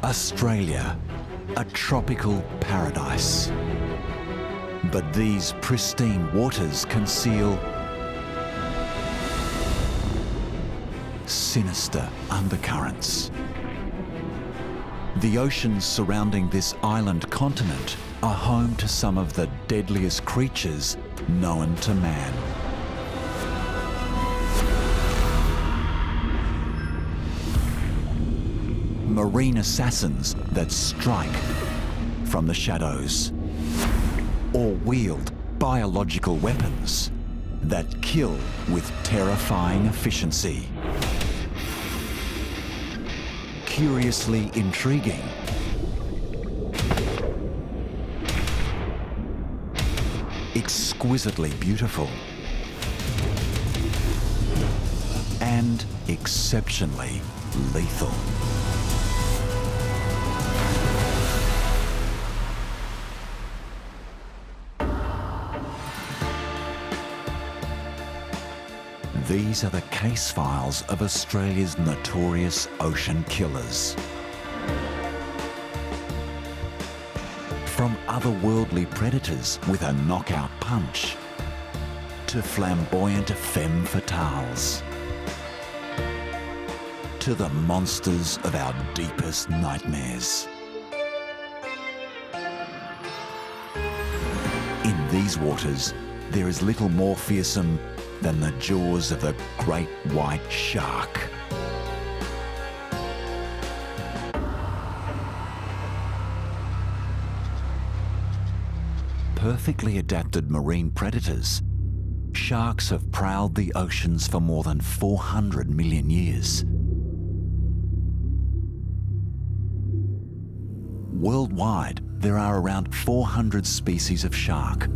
Australia, a tropical paradise. But these pristine waters conceal sinister undercurrents. The oceans surrounding this island continent are home to some of the deadliest creatures known to man. Marine assassins that strike from the shadows, or wield biological weapons that kill with terrifying efficiency. Curiously intriguing, exquisitely beautiful, and exceptionally lethal. These are the case files of Australia's notorious ocean killers. From otherworldly predators with a knockout punch to flamboyant femme fatales, to the monsters of our deepest nightmares. In these waters, there is little more fearsome than the jaws of the great white shark. Perfectly adapted marine predators, sharks have prowled the oceans for more than 400 million years. Worldwide, there are around 400 species of shark,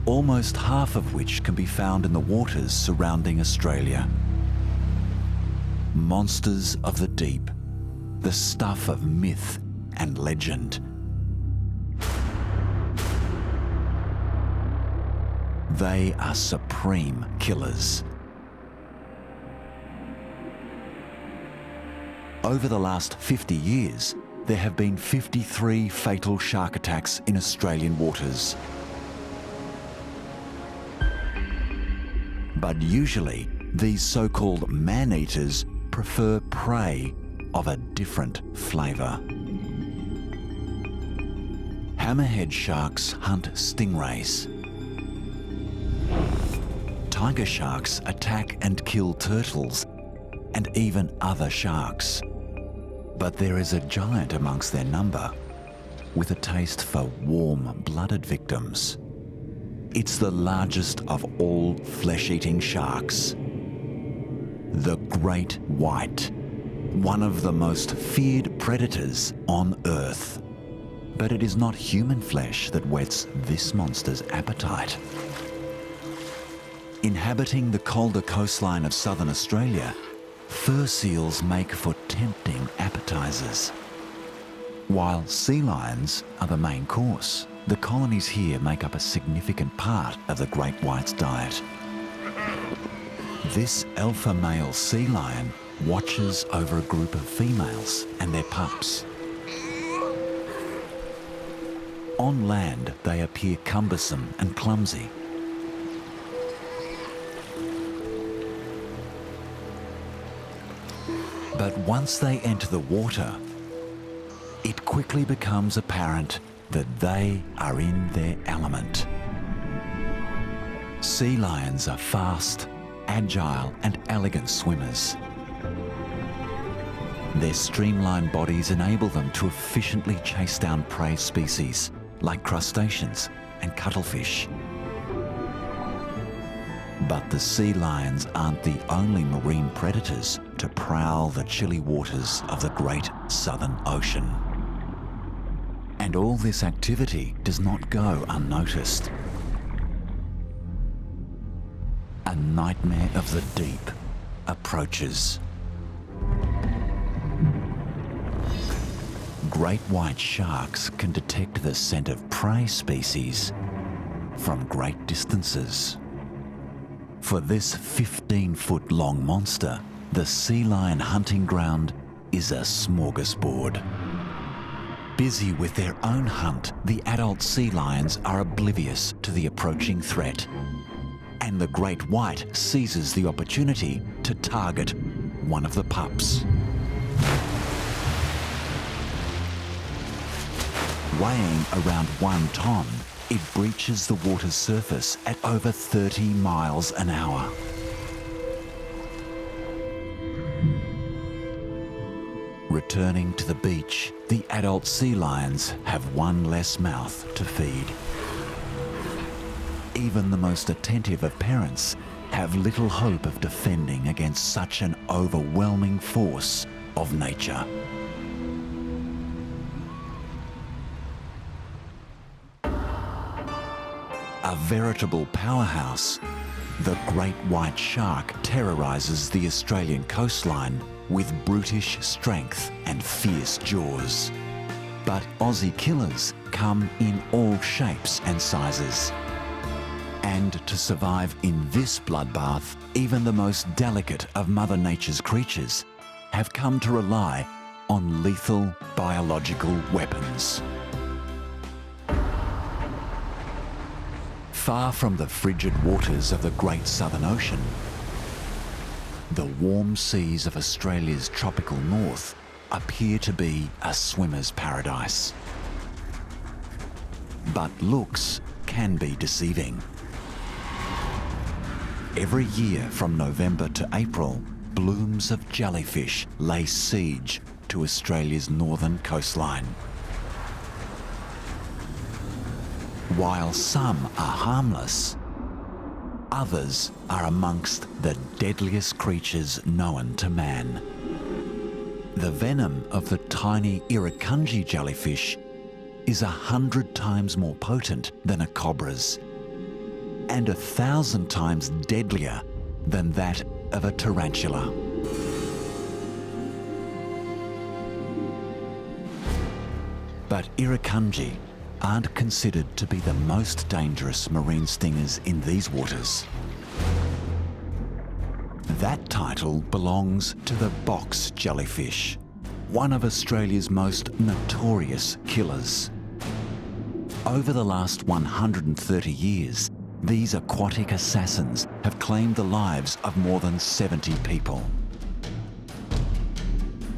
almost half of which can be found in the waters surrounding Australia. Monsters of the deep, the stuff of myth and legend. They are supreme killers. Over the last 50 years, there have been 53 fatal shark attacks in Australian waters. But usually, these so-called man-eaters prefer prey of a different flavour. Hammerhead sharks hunt stingrays. Tiger sharks attack and kill turtles and even other sharks. But there is a giant amongst their number with a taste for warm-blooded victims. It's the largest of all flesh-eating sharks. The great white, one of the most feared predators on Earth. But it is not human flesh that whets this monster's appetite. Inhabiting the colder coastline of southern Australia, fur seals make for tempting appetizers. While sea lions are the main course, the colonies here make up a significant part of the great white's diet. This alpha male sea lion watches over a group of females and their pups. On land, they appear cumbersome and clumsy. But once they enter the water, it quickly becomes apparent that they are in their element. Sea lions are fast, agile and elegant swimmers. Their streamlined bodies enable them to efficiently chase down prey species like crustaceans and cuttlefish. But the sea lions aren't the only marine predators to prowl the chilly waters of the great southern ocean. And all this activity does not go unnoticed. A nightmare of the deep approaches. Great white sharks can detect the scent of prey species from great distances. For this 15-foot-long monster, the sea lion hunting ground is a smorgasbord. Busy with their own hunt, the adult sea lions are oblivious to the approaching threat. And the great white seizes the opportunity to target one of the pups. Weighing around 1 ton, it breaches the water's surface at over 30 miles an hour. Returning to the beach, the adult sea lions have one less mouth to feed. Even the most attentive of parents have little hope of defending against such an overwhelming force of nature. A veritable powerhouse, the great white shark terrorises the Australian coastline with brutish strength and fierce jaws. But Aussie killers come in all shapes and sizes. And to survive in this bloodbath, even the most delicate of Mother Nature's creatures have come to rely on lethal biological weapons. Far from the frigid waters of the Great Southern Ocean, the warm seas of Australia's tropical north appear to be a swimmer's paradise. But looks can be deceiving. Every year from November to April, blooms of jellyfish lay siege to Australia's northern coastline. While some are harmless, others are amongst the deadliest creatures known to man. The venom of the tiny irukandji jellyfish is 100 times more potent than a cobra's, and 1,000 times deadlier than that of a tarantula. But irukandji aren't considered to be the most dangerous marine stingers in these waters. That title belongs to the box jellyfish, one of Australia's most notorious killers. Over the last 130 years, these aquatic assassins have claimed the lives of more than 70 people.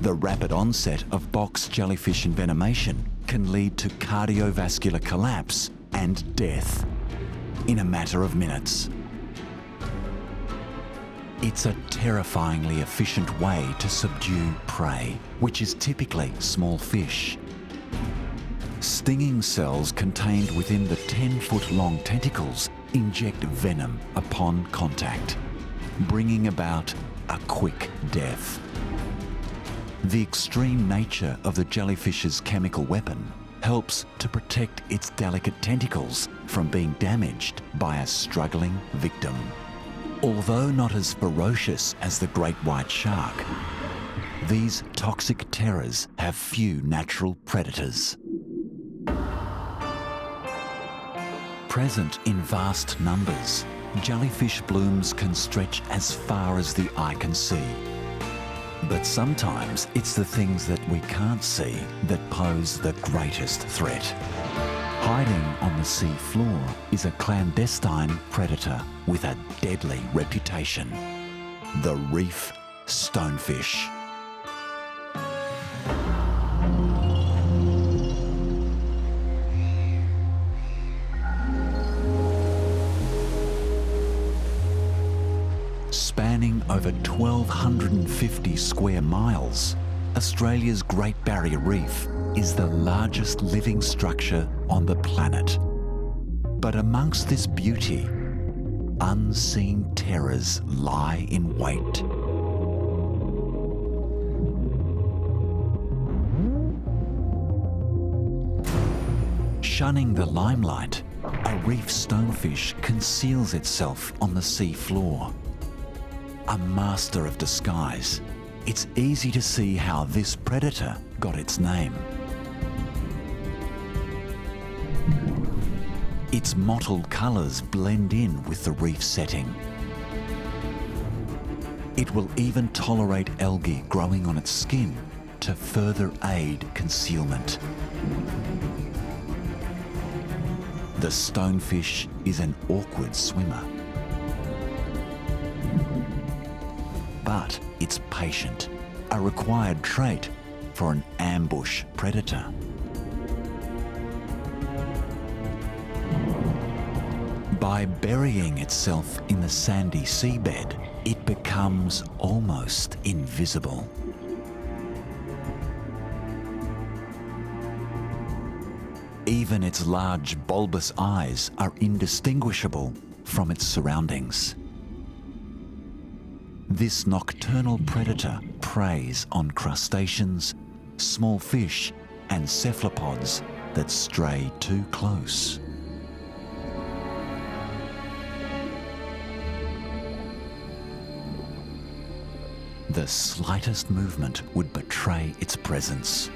The rapid onset of box jellyfish envenomation can lead to cardiovascular collapse and death in a matter of minutes. It's a terrifyingly efficient way to subdue prey, which is typically small fish. Stinging cells contained within the 10-foot-long tentacles inject venom upon contact, bringing about a quick death. The extreme nature of the jellyfish's chemical weapon helps to protect its delicate tentacles from being damaged by a struggling victim. Although not as ferocious as the great white shark, these toxic terrors have few natural predators. Present in vast numbers, jellyfish blooms can stretch as far as the eye can see. But sometimes it's the things that we can't see that pose the greatest threat. Hiding on the sea floor is a clandestine predator with a deadly reputation: the Reef Stonefish. Spanning over 1,250 square miles, Australia's Great Barrier Reef is the largest living structure on the planet. But amongst this beauty, unseen terrors lie in wait. Shunning the limelight, a reef stonefish conceals itself on the sea floor. A master of disguise, it's easy to see how this predator got its name. Its mottled colours blend in with the reef setting. It will even tolerate algae growing on its skin to to further aid concealment. The stonefish is an awkward swimmer, but it's patient, a required trait for an ambush predator. By burying itself in the sandy seabed, it becomes almost invisible. Even its large bulbous eyes are indistinguishable from its surroundings. This nocturnal predator preys on crustaceans, small fish, and cephalopods that stray too close. The slightest movement would betray its presence.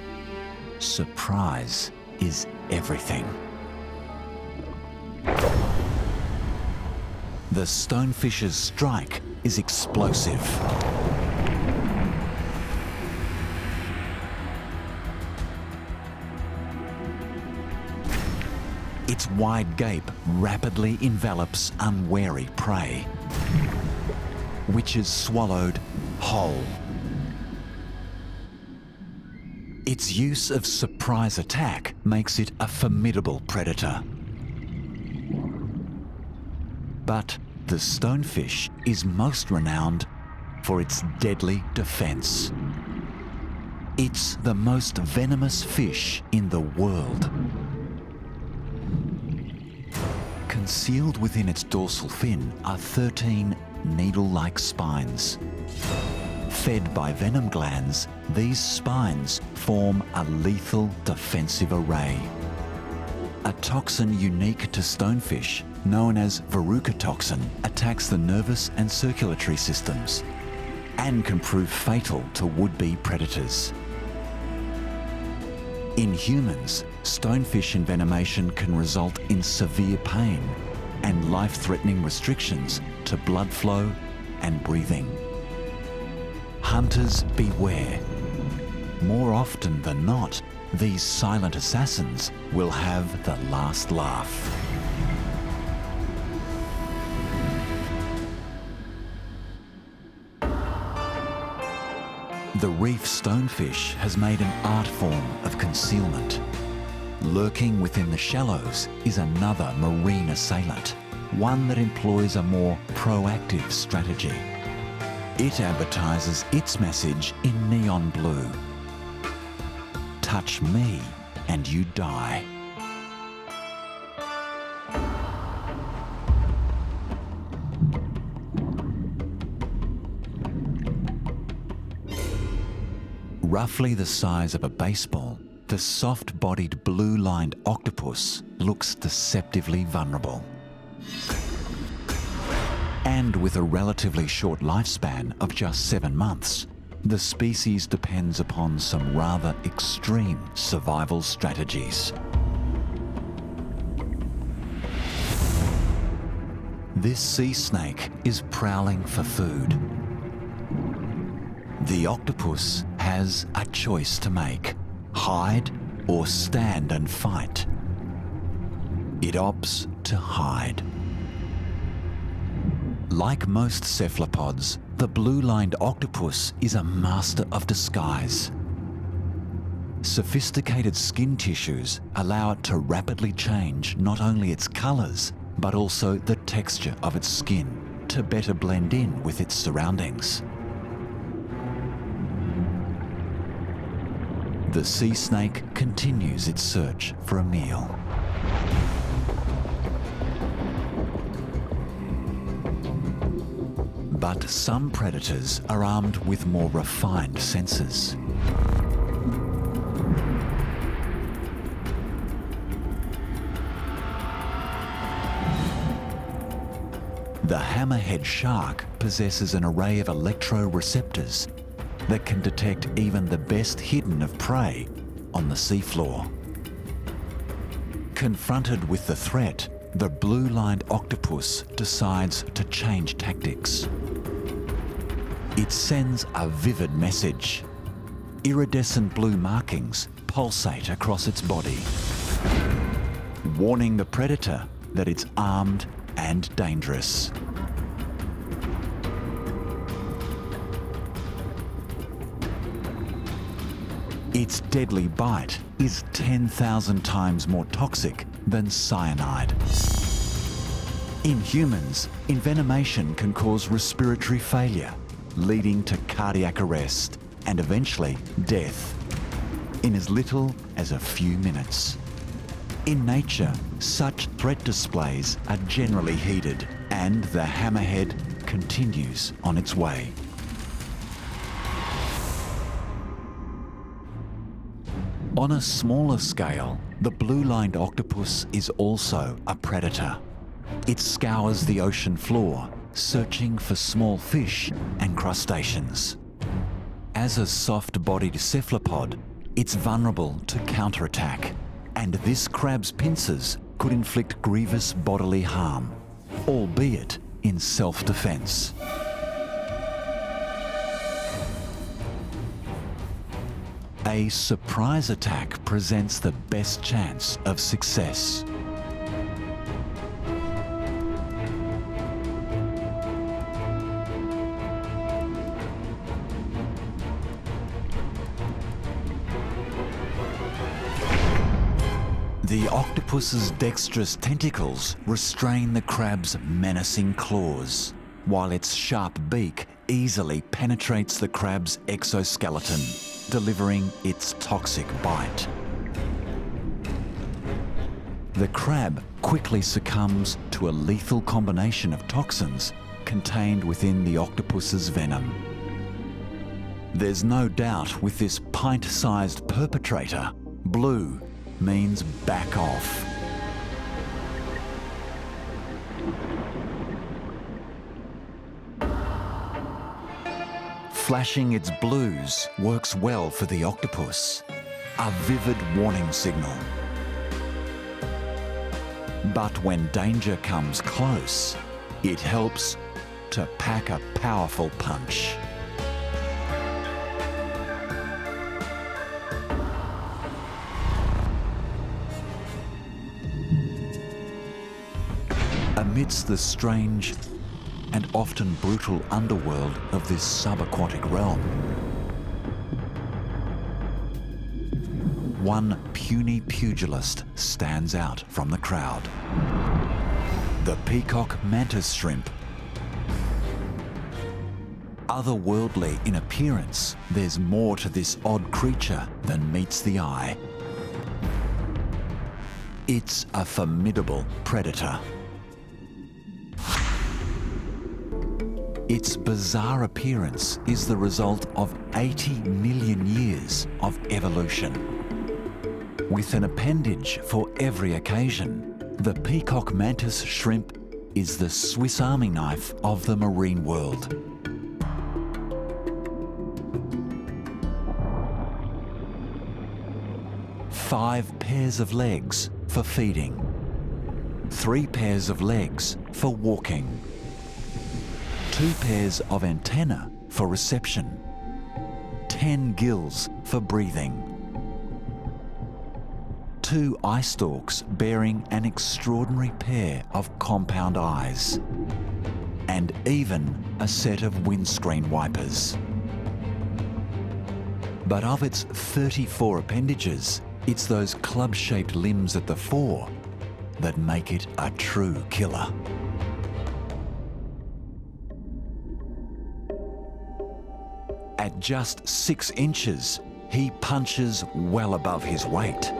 Surprise is everything. The stonefish's strike is explosive. Its wide gape rapidly envelops unwary prey, which is swallowed whole. Its use of surprise attack makes it a formidable predator. But the stonefish is most renowned for its deadly defense. It's the most venomous fish in the world. Concealed within its dorsal fin are 13 needle-like spines. Fed by venom glands, these spines form a lethal defensive array. A toxin unique to stonefish, known as verruca toxin, attacks the nervous and circulatory systems and can prove fatal to would-be predators. In humans, stonefish envenomation can result in severe pain and life-threatening restrictions to blood flow and breathing. Hunters beware. More often than not, these silent assassins will have the last laugh. The reef stonefish has made an art form of concealment. Lurking within the shallows is another marine assailant, one that employs a more proactive strategy. It advertises its message in neon blue. Touch me and you die. Roughly the size of a baseball, the soft-bodied blue-lined octopus looks deceptively vulnerable. And with a relatively short lifespan of just 7 months, the species depends upon some rather extreme survival strategies. This sea snake is prowling for food. The octopus has a choice to make: hide or stand and fight. It opts to hide. Like most cephalopods, the blue-lined octopus is a master of disguise. Sophisticated skin tissues allow it to rapidly change not only its colours, but also the texture of its skin to better blend in with its surroundings. The sea snake continues its search for a meal. But some predators are armed with more refined senses. The hammerhead shark possesses an array of electroreceptors that can detect even the best hidden of prey on the seafloor. Confronted with the threat, the blue-lined octopus decides to change tactics. It sends a vivid message: Iridescent blue markings pulsate across its body, warning the predator that it's armed and dangerous. Its deadly bite is 10,000 times more toxic than cyanide. In humans, envenomation can cause respiratory failure, leading to cardiac arrest and eventually death in as little as a few minutes. In nature, such threat displays are generally heeded, and the hammerhead continues on its way. On a smaller scale, the blue-lined octopus is also a predator. It scours the ocean floor, searching for small fish and crustaceans. As a soft-bodied cephalopod, it's vulnerable to counterattack, and this crab's pincers could inflict grievous bodily harm, albeit in self-defense. A surprise attack presents the best chance of success. The octopus's dexterous tentacles restrain the crab's menacing claws, while its sharp beak easily penetrates the crab's exoskeleton, delivering its toxic bite. The crab quickly succumbs to a lethal combination of toxins contained within the octopus's venom. There's no doubt with this pint-sized perpetrator, blue means back off. Flashing its blues works well for the octopus, a vivid warning signal. But when danger comes close, it helps to pack a powerful punch. Amidst the strange and often brutal underworld of this subaquatic realm, one puny pugilist stands out from the crowd. The Peacock Mantis Shrimp. Otherworldly in appearance, there's more to this odd creature than meets the eye. It's a formidable predator. Its bizarre appearance is the result of 80 million years of evolution. With an appendage for every occasion, the Peacock Mantis Shrimp is the Swiss Army knife of the marine world. Five pairs of legs for feeding, 3 pairs of legs for walking, 2 pairs of antennae for reception, 10 gills for breathing, 2 eye stalks bearing an extraordinary pair of compound eyes, and even a set of windscreen wipers. But of its 34 appendages, it's those club-shaped limbs at the fore that make it a true killer. At just 6 inches, he punches well above his weight.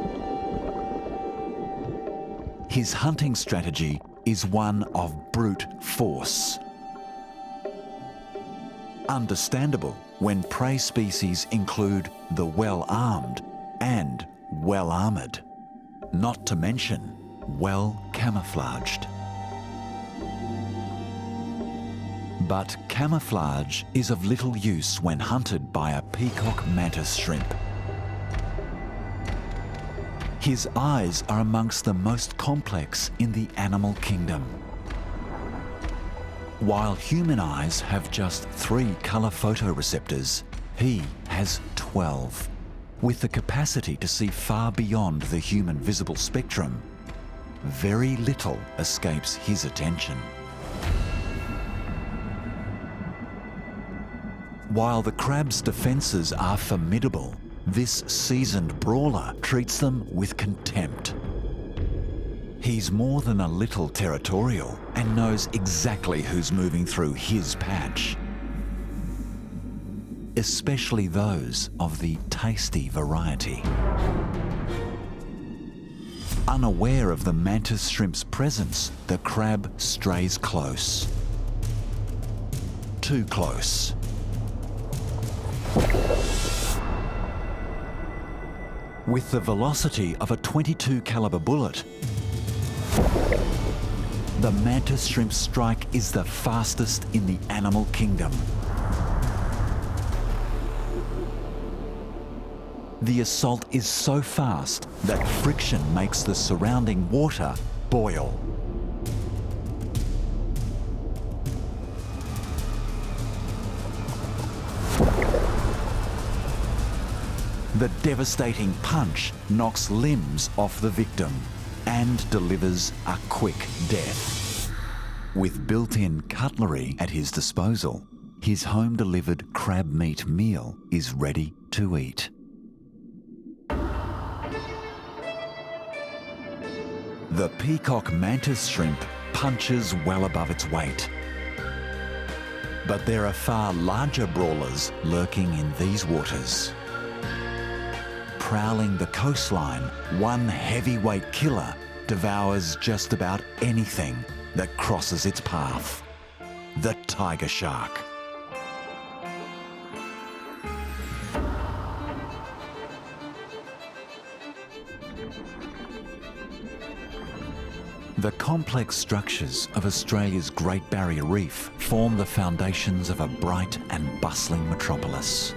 His hunting strategy is one of brute force. Understandable when prey species include the well-armed and well-armoured, not to mention well-camouflaged. But camouflage is of little use when hunted by a Peacock Mantis Shrimp. His eyes are amongst the most complex in the animal kingdom. While human eyes have just 3 colour photoreceptors, He has 12. With the capacity to see far beyond the human visible spectrum, very little escapes his attention. While the crab's defences are formidable, this seasoned brawler treats them with contempt. He's more than a little territorial and knows exactly who's moving through his patch, especially those of the tasty variety. Unaware of the mantis shrimp's presence, the crab strays close. Too close. With the velocity of a .22 caliber bullet, the mantis shrimp strike is the fastest in the animal kingdom. The assault is so fast that friction makes the surrounding water boil. The devastating punch knocks limbs off the victim and delivers a quick death. With built-in cutlery at his disposal, his home-delivered crab meat meal is ready to eat. The Peacock Mantis Shrimp punches well above its weight. But there are far larger brawlers lurking in these waters. Prowling the coastline, one heavyweight killer devours just about anything that crosses its path. The tiger shark. The complex structures of Australia's Great Barrier Reef form the foundations of a bright and bustling metropolis.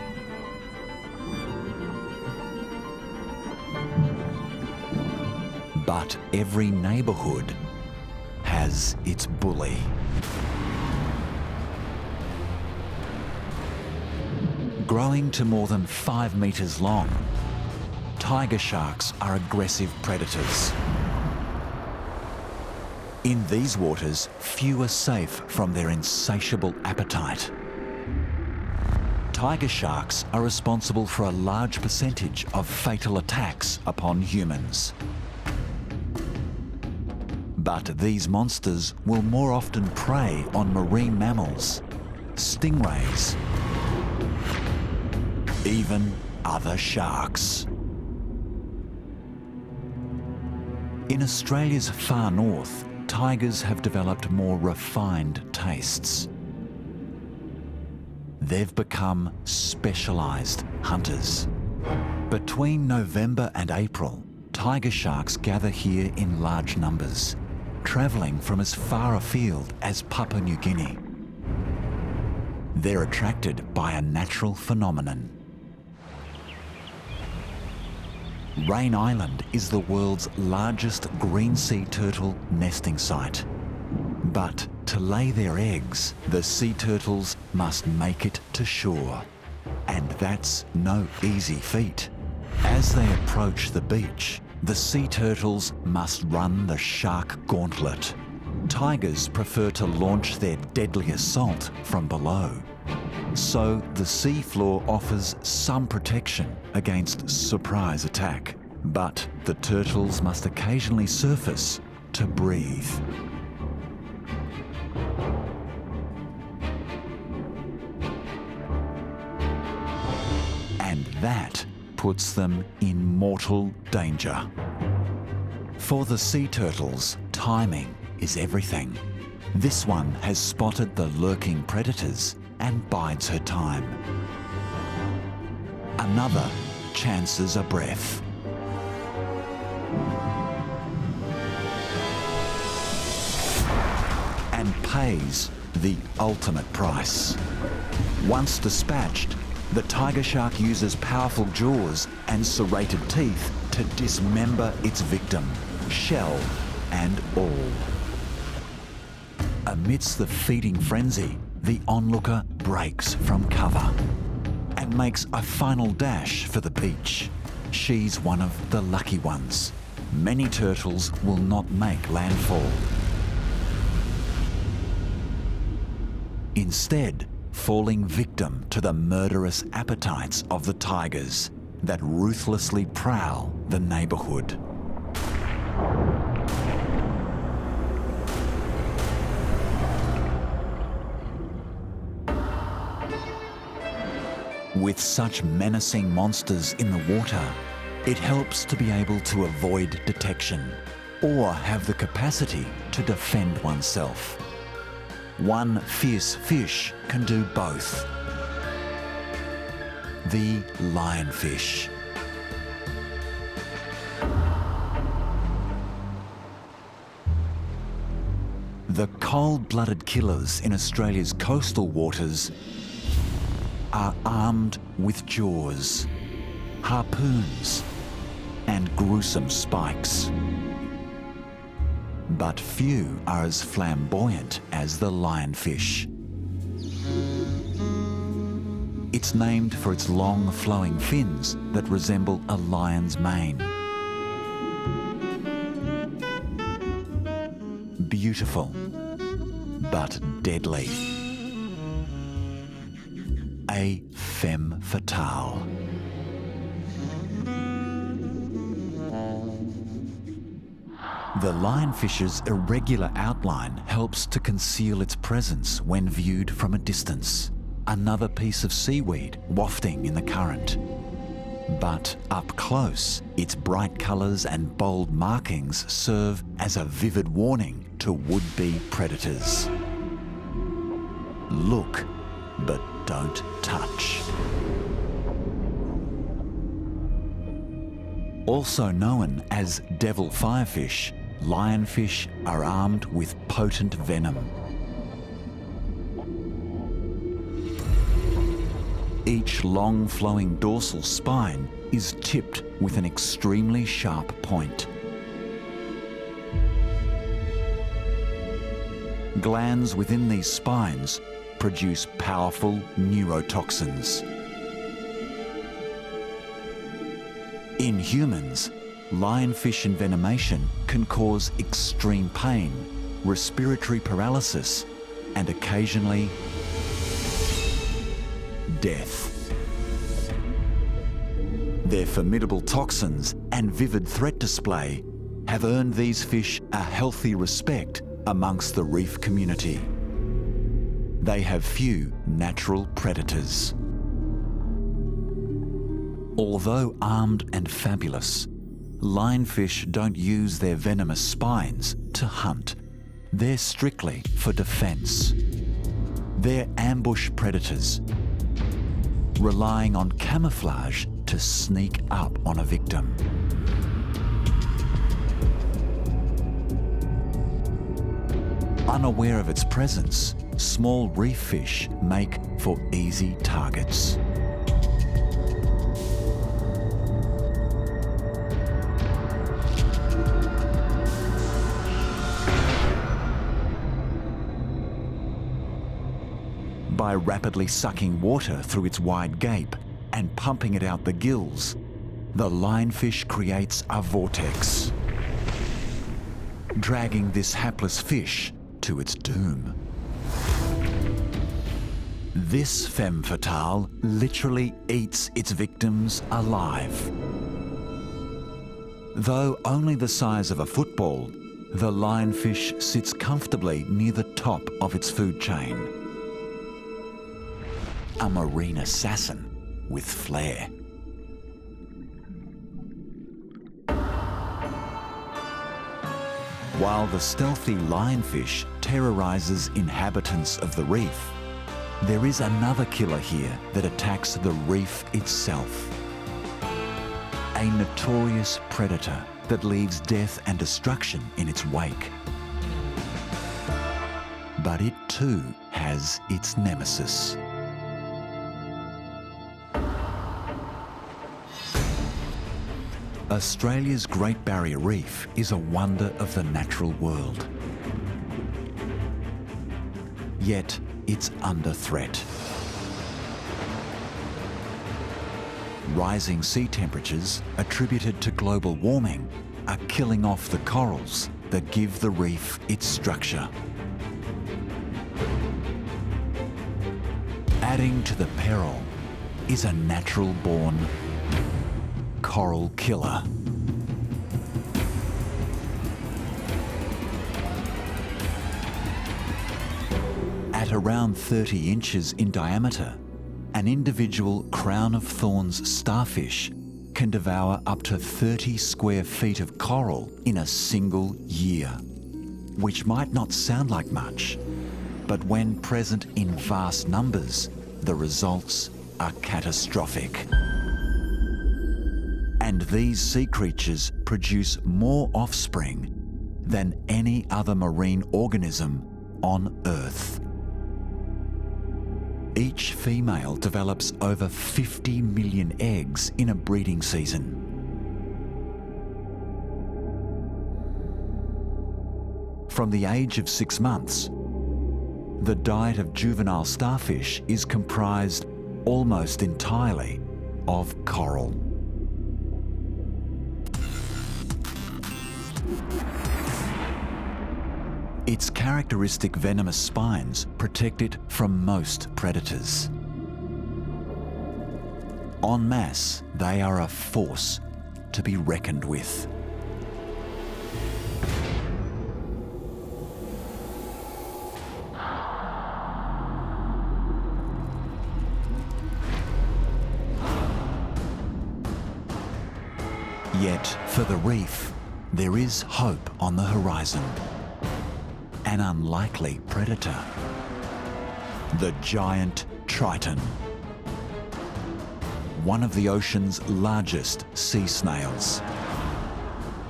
But every neighbourhood has its bully. Growing to more than 5 metres long, tiger sharks are aggressive predators. In these waters, few are safe from their insatiable appetite. Tiger sharks are responsible for a large percentage of fatal attacks upon humans. But these monsters will more often prey on marine mammals, stingrays, even other sharks. In Australia's far north, tigers have developed more refined tastes. They've become specialised hunters. Between November and April, tiger sharks gather here in large numbers, travelling from as far afield as Papua New Guinea. They're attracted by a natural phenomenon. Rain Island is the world's largest green sea turtle nesting site. But to lay their eggs, the sea turtles must make it to shore. And that's no easy feat. As they approach the beach, the sea turtles must run the shark gauntlet. Tigers prefer to launch their deadly assault from below. So the seafloor offers some protection against surprise attack. But the turtles must occasionally surface to breathe. And that puts them in mortal danger. For the sea turtles, timing is everything. This one has spotted the lurking predators and bides her time. Another chances a breath. And pays the ultimate price. Once dispatched, the tiger shark uses powerful jaws and serrated teeth to dismember its victim, shell and all. Amidst the feeding frenzy, the onlooker breaks from cover and makes a final dash for the beach. She's one of the lucky ones. Many turtles will not make landfall. Instead, falling victim to the murderous appetites of the tigers that ruthlessly prowl the neighbourhood. With such menacing monsters in the water, it helps to be able to avoid detection or have the capacity to defend oneself. One fierce fish can do both. The lionfish. The cold-blooded killers in Australia's coastal waters are armed with jaws, harpoons, and gruesome spikes. But few are as flamboyant as the lionfish. It's named for its long flowing fins that resemble a lion's mane. Beautiful, but deadly. A femme fatale. The lionfish's irregular outline helps to conceal its presence when viewed from a distance. Another piece of seaweed wafting in the current. But up close, its bright colours and bold markings serve as a vivid warning to would-be predators. Look, but don't touch. Also known as devil firefish, lionfish are armed with potent venom. Each long flowing dorsal spine is tipped with an extremely sharp point. Glands within these spines produce powerful neurotoxins. In humans, lionfish envenomation can cause extreme pain, respiratory paralysis, and occasionally death. Their formidable toxins and vivid threat display have earned these fish a healthy respect amongst the reef community. They have few natural predators. Although armed and fabulous, lionfish don't use their venomous spines to hunt. They're strictly for defense. They're ambush predators, relying on camouflage to sneak up on a victim. Unaware of its presence, small reef fish make for easy targets. By rapidly sucking water through its wide gape and pumping it out the gills, the lionfish creates a vortex, dragging this hapless fish to its doom. This femme fatale literally eats its victims alive. Though only the size of a football, the lionfish sits comfortably near the top of its food chain. A marine assassin with flair. While the stealthy lionfish terrorizes inhabitants of the reef, there is another killer here that attacks the reef itself. A notorious predator that leaves death and destruction in its wake. But it too has its nemesis. Australia's Great Barrier Reef is a wonder of the natural world. Yet it's under threat. rising sea temperatures attributed to global warming are killing off the corals that give the reef its structure. Adding to the peril is a natural-born coral killer. At around 30 inches in diameter, an individual Crown of Thorns starfish can devour up to 30 square feet of coral in a single year, which might not sound like much, but when present in vast numbers, the results are catastrophic. And these sea creatures produce more offspring than any other marine organism on Earth. Each female develops over 50 million eggs in a breeding season. From the age of 6 months, the diet of juvenile starfish is comprised almost entirely of coral. Its characteristic venomous spines protect it from most predators. En masse, they are a force to be reckoned with. Yet, for the reef, there is hope on the horizon. An unlikely predator, the Giant Triton, one of the ocean's largest sea snails.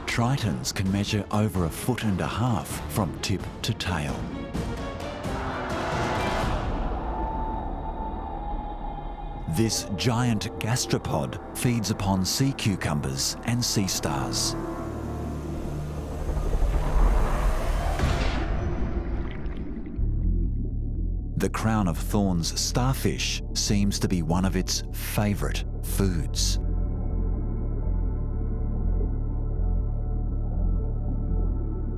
Tritons can measure over 1.5 feet from tip to tail. This giant gastropod feeds upon sea cucumbers and sea stars. The Crown of Thorns Starfish seems to be one of its favourite foods.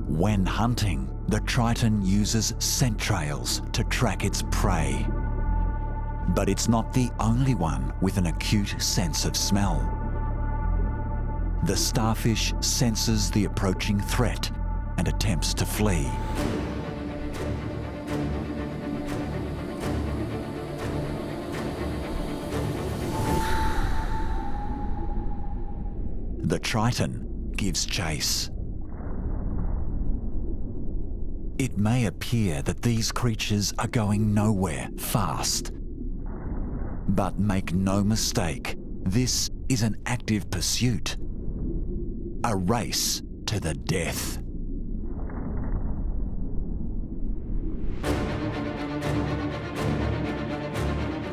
When hunting, the Triton uses scent trails to track its prey. But it's not the only one with an acute sense of smell. The starfish senses the approaching threat and attempts to flee. The Triton gives chase. It may appear that these creatures are going nowhere fast. But make no mistake, this is an active pursuit. A race to the death.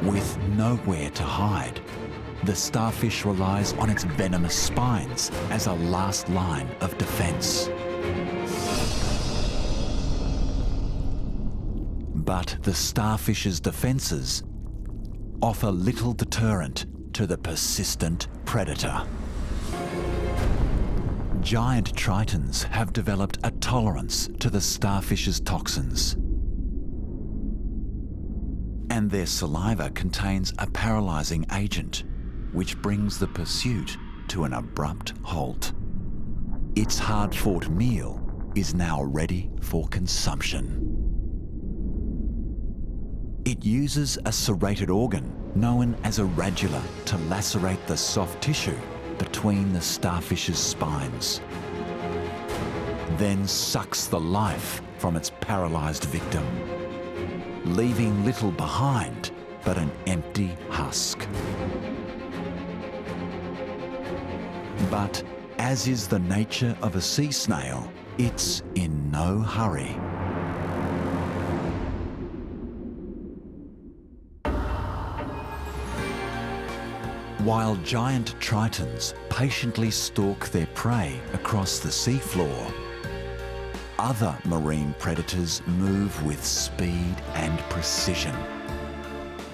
With nowhere to hide, the starfish relies on its venomous spines as a last line of defense. But the starfish's defenses offer little deterrent to the persistent predator. Giant tritons have developed a tolerance to the starfish's toxins, and their saliva contains a paralysing agent which brings the pursuit to an abrupt halt. Its hard-fought meal is now ready for consumption. It uses a serrated organ known as a radula to lacerate the soft tissue between the starfish's spines, then sucks the life from its paralysed victim, leaving little behind but an empty husk. But as is the nature of a sea snail, it's in no hurry. While giant tritons patiently stalk their prey across the seafloor, other marine predators move with speed and precision.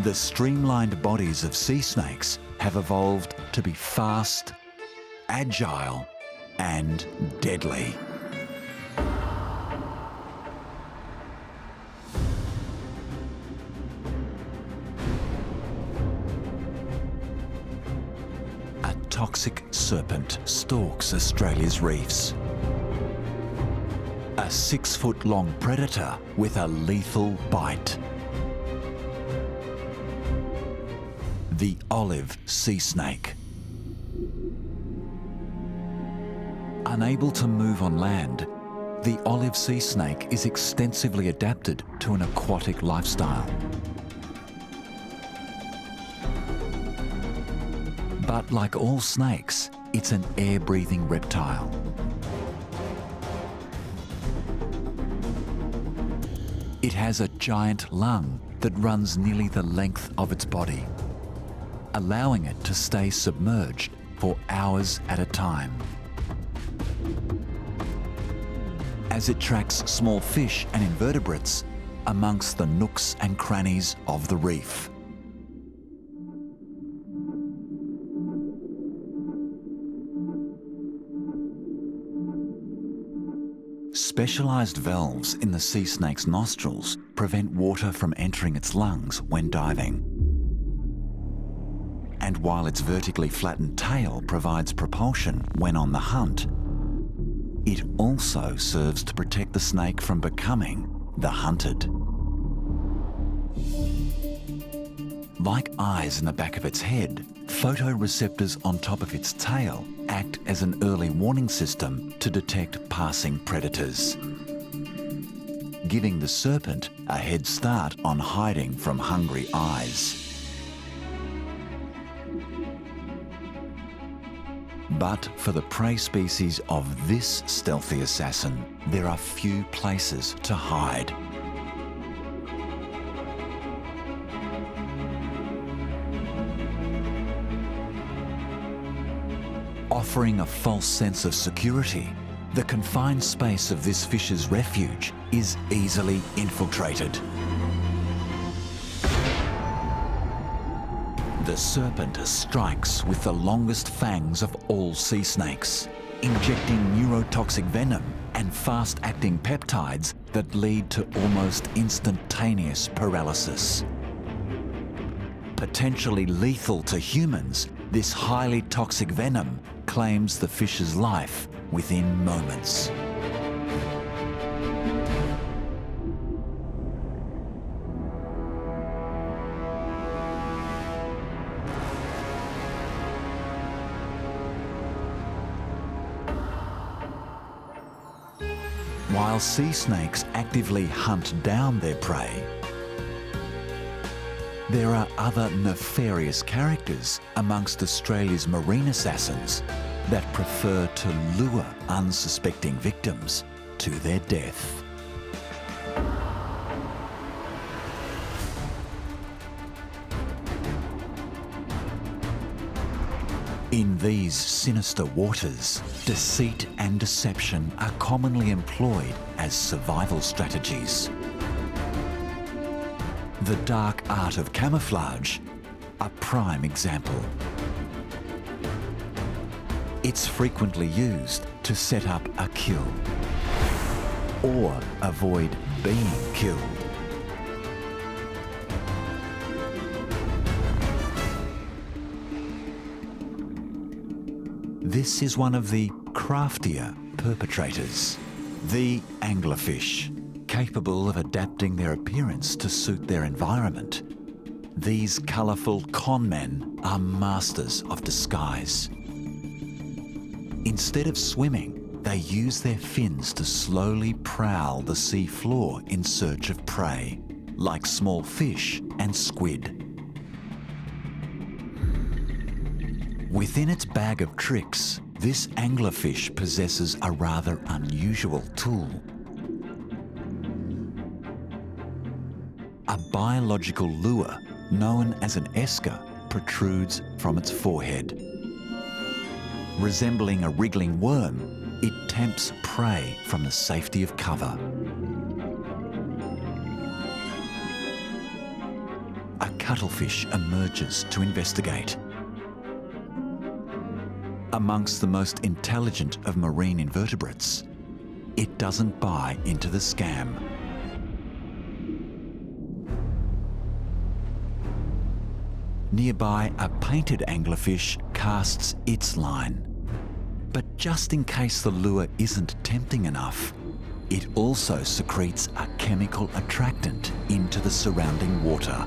The streamlined bodies of sea snakes have evolved to be fast, agile, and deadly. A toxic serpent stalks Australia's reefs. A 6-foot-long predator with a lethal bite. The olive sea snake. Unable to move on land, the olive sea snake is extensively adapted to an aquatic lifestyle. But like all snakes, it's an air-breathing reptile. It has a giant lung that runs nearly the length of its body, allowing it to stay submerged for hours at a time. As it tracks small fish and invertebrates amongst the nooks and crannies of the reef. Specialised valves in the sea snake's nostrils prevent water from entering its lungs when diving. And while its vertically flattened tail provides propulsion when on the hunt, it also serves to protect the snake from becoming the hunted. Like eyes in the back of its head, photoreceptors on top of its tail act as an early warning system to detect passing predators, giving the serpent a head start on hiding from hungry eyes. But for the prey species of this stealthy assassin, there are few places to hide. Offering a false sense of security, the confined space of this fish's refuge is easily infiltrated. The serpent strikes with the longest fangs of all sea snakes, injecting neurotoxic venom and fast-acting peptides that lead to almost instantaneous paralysis. Potentially lethal to humans, this highly toxic venom claims the fish's life within moments. While sea snakes actively hunt down their prey, there are other nefarious characters amongst Australia's marine assassins that prefer to lure unsuspecting victims to their death. In these sinister waters, deceit and deception are commonly employed as survival strategies. The dark art of camouflage, a prime example. It's frequently used to set up a kill or avoid being killed. This is one of the craftier perpetrators, the anglerfish, capable of adapting their appearance to suit their environment. These colourful con men are masters of disguise. Instead of swimming, they use their fins to slowly prowl the sea floor in search of prey, like small fish and squid. Within its bag of tricks, this anglerfish possesses a rather unusual tool. A biological lure known as an esker protrudes from its forehead. Resembling a wriggling worm, it tempts prey from the safety of cover. A cuttlefish emerges to investigate. amongst the most intelligent of marine invertebrates, it doesn't buy into the scam. Nearby, a painted anglerfish casts its line. But just in case the lure isn't tempting enough, it also secretes a chemical attractant into the surrounding water.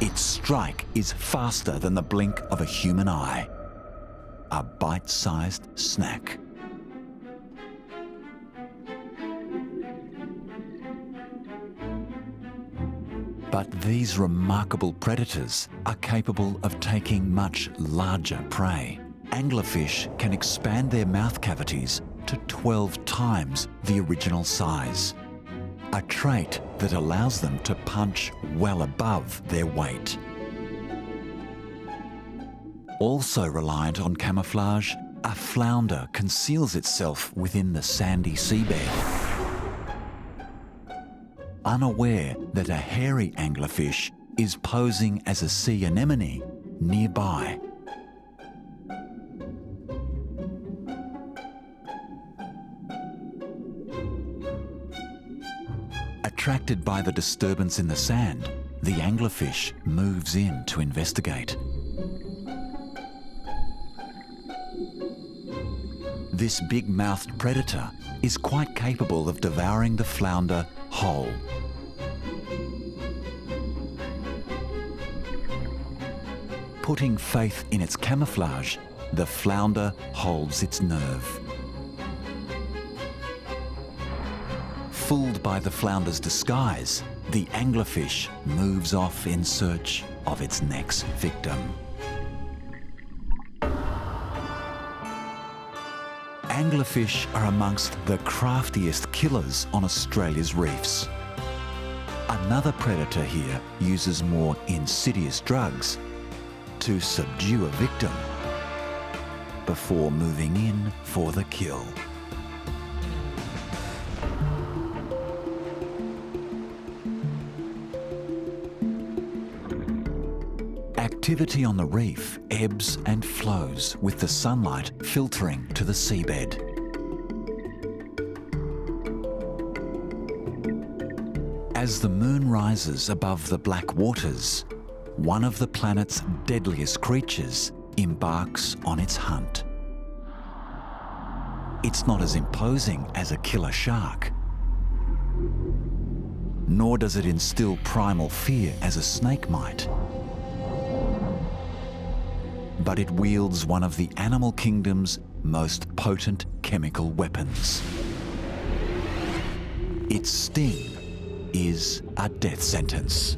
Its strike is faster than the blink of a human eye. A bite-sized snack. But these remarkable predators are capable of taking much larger prey. Anglerfish can expand their mouth cavities to 12 times the original size, a trait that allows them to punch well above their weight. Also reliant on camouflage, a flounder conceals itself within the sandy seabed, unaware that a hairy anglerfish is posing as a sea anemone nearby. Attracted by the disturbance in the sand, the anglerfish moves in to investigate. This big-mouthed predator is quite capable of devouring the flounder whole. Putting faith in its camouflage, the flounder holds its nerve. Fooled by the flounder's disguise, the anglerfish moves off in search of its next victim. Anglerfish are amongst the craftiest killers on Australia's reefs. Another predator here uses more insidious drugs to subdue a victim before moving in for the kill. Activity on the reef ebbs and flows with the sunlight filtering to the seabed. As the moon rises above the black waters, one of the planet's deadliest creatures embarks on its hunt. It's not as imposing as a killer shark, nor does it instill primal fear as a snake might. But it wields one of the animal kingdom's most potent chemical weapons. Its sting is a death sentence.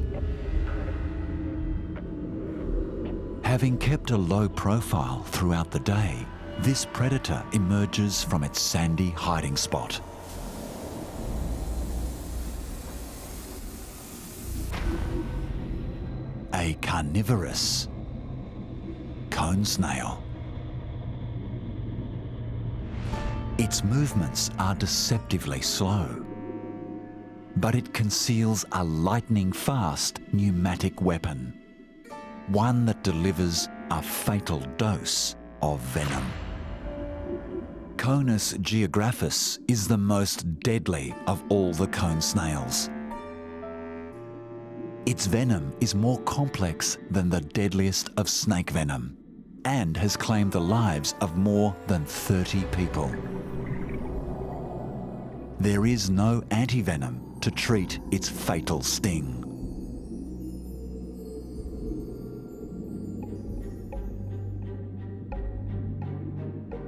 Having kept a low profile throughout the day, this predator emerges from its sandy hiding spot. A carnivorous cone snail. Its movements are deceptively slow, but it conceals a lightning-fast pneumatic weapon, one that delivers a fatal dose of venom. Conus geographus is the most deadly of all the cone snails. Its venom is more complex than the deadliest of snake venom, and has claimed the lives of more than 30 people. There is no antivenom to treat its fatal sting.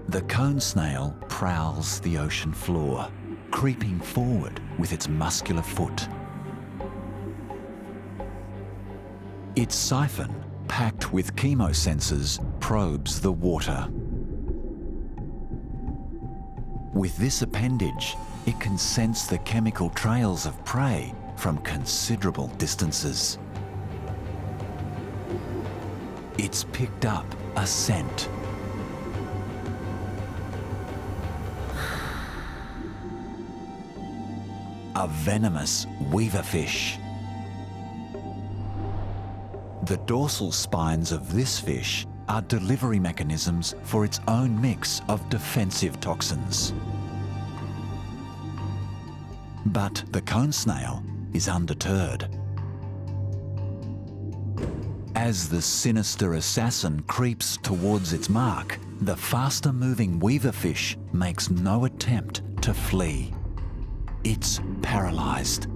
The cone snail prowls the ocean floor, creeping forward with its muscular foot. Its siphon, packed with chemosensors, probes the water. With this appendage, it can sense the chemical trails of prey from considerable distances. It's picked up a scent. A venomous weaverfish. The dorsal spines of this fish are delivery mechanisms for its own mix of defensive toxins. But the cone snail is undeterred. As the sinister assassin creeps towards its mark, the faster-moving weaverfish makes no attempt to flee. It's paralysed,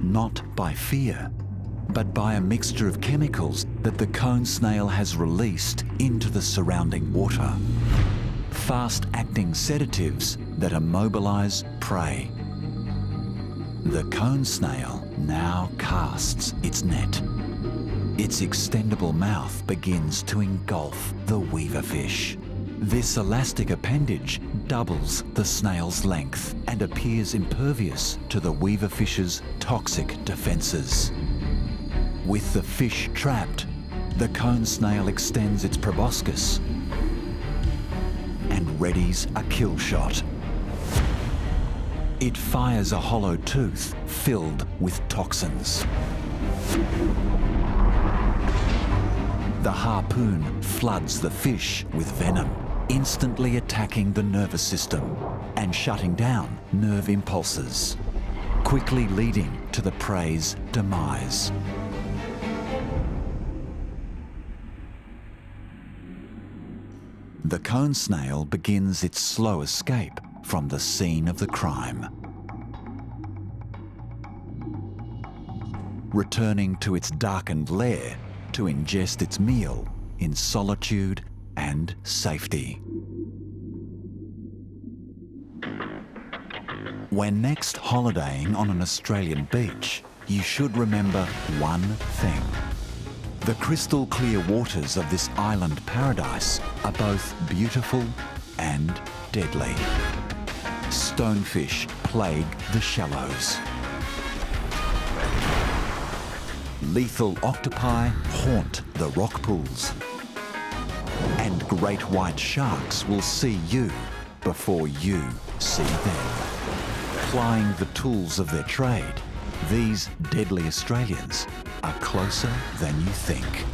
not by fear, but by a mixture of chemicals that the cone snail has released into the surrounding water. Fast-acting sedatives that immobilise prey. The cone snail now casts its net. Its extendable mouth begins to engulf the weaverfish. This elastic appendage doubles the snail's length and appears impervious to the weaverfish's toxic defences. With the fish trapped, the cone snail extends its proboscis and readies a kill shot. It fires a hollow tooth filled with toxins. The harpoon floods the fish with venom, instantly attacking the nervous system and shutting down nerve impulses, quickly leading to the prey's demise. The cone snail begins its slow escape from the scene of the crime, returning to its darkened lair to ingest its meal in solitude and safety. When next holidaying on an Australian beach, you should remember one thing. The crystal clear waters of this island paradise are both beautiful and deadly. Stonefish plague the shallows. Lethal octopi haunt the rock pools. And great white sharks will see you before you see them. Plying the tools of their trade, these deadly Australians are closer than you think.